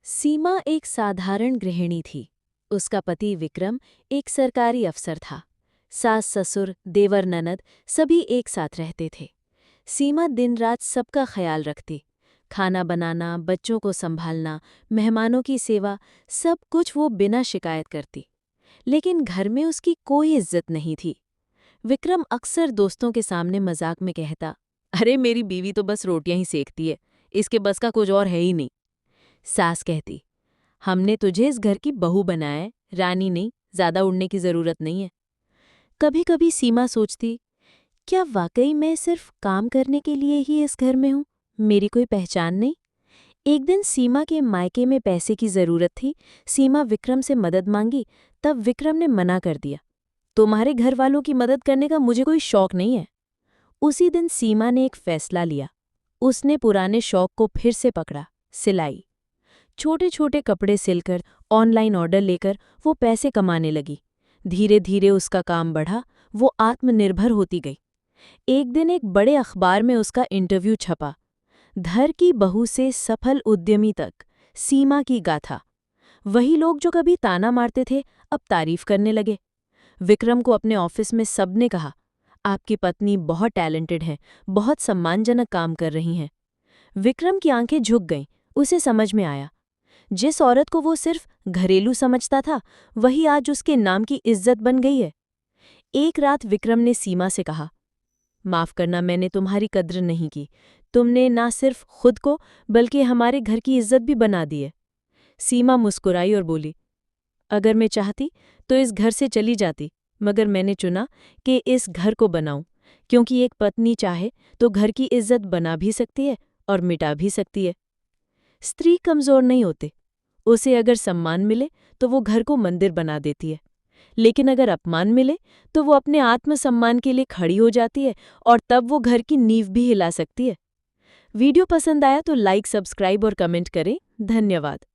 सीमा एक साधारण गृहिणी थी। उसका पति विक्रम एक सरकारी अफसर था। सास ससुर देवर ननद सभी एक साथ रहते थे। सीमा दिन रात सबका ख्याल रखती। खाना बनाना, बच्चों को संभालना, मेहमानों की सेवा, सब कुछ वो बिना शिकायत करती। लेकिन घर में उसकी कोई इज्जत नहीं थी। विक्रम अक्सर दोस्तों के सामने मजाक में कहता, अरे मेरी बीवी तो बस रोटियां ही सेकती है, इसके बस का कुछ और है ही नहीं। सास कहती, हमने तुझे इस घर की बहू बनाया है, रानी नहीं, ज्यादा उड़ने की जरूरत नहीं है। कभी कभी सीमा सोचती, क्या वाकई मैं सिर्फ काम करने के लिए ही इस घर में हूँ, मेरी कोई पहचान नहीं। एक दिन सीमा के मायके में पैसे की जरूरत थी। सीमा विक्रम से मदद मांगी, तब विक्रम ने मना कर दिया, तुम्हारे घर वालों की मदद करने का मुझे कोई शौक नहीं है। उसी दिन सीमा ने एक फैसला लिया। उसने पुराने शौक को फिर से पकड़ा, सिलाई। छोटे छोटे कपड़े सिलकर, ऑनलाइन ऑर्डर लेकर वो पैसे कमाने लगी। धीरे धीरे उसका काम बढ़ा, वो आत्मनिर्भर होती गई। एक दिन एक बड़े अखबार में उसका इंटरव्यू छपा। घर की बहू से सफल उद्यमी तक, सीमा की गाथा। वही लोग जो कभी ताना मारते थे, अब तारीफ करने लगे। विक्रम को अपने ऑफिस में सबने कहा, आपकी पत्नी बहुत टैलेंटेड है, बहुत सम्मानजनक काम कर रही हैं। विक्रम की आंखें झुक गईं। उसे समझ में आया, जिस औरत को वो सिर्फ घरेलू समझता था, वही आज उसके नाम की इज्जत बन गई है। एक रात विक्रम ने सीमा से कहा, माफ करना, मैंने तुम्हारी कद्र नहीं की। तुमने ना सिर्फ खुद को बल्कि हमारे घर की इज्जत भी बना दी है। सीमा मुस्कुराई और बोली, अगर मैं चाहती तो इस घर से चली जाती, मगर मैंने चुना कि इस घर को बनाऊं, क्योंकि एक पत्नी चाहे तो घर की इज्जत बना भी सकती है और मिटा भी सकती है। स्त्री कमजोर नहीं होते। उसे अगर सम्मान मिले तो वो घर को मंदिर बना देती है, लेकिन अगर अपमान मिले तो वो अपने आत्मसम्मान के लिए खड़ी हो जाती है, और तब वो घर की नींव भी हिला सकती है। वीडियो पसंद आया तो लाइक, सब्सक्राइब और कमेंट करें। धन्यवाद।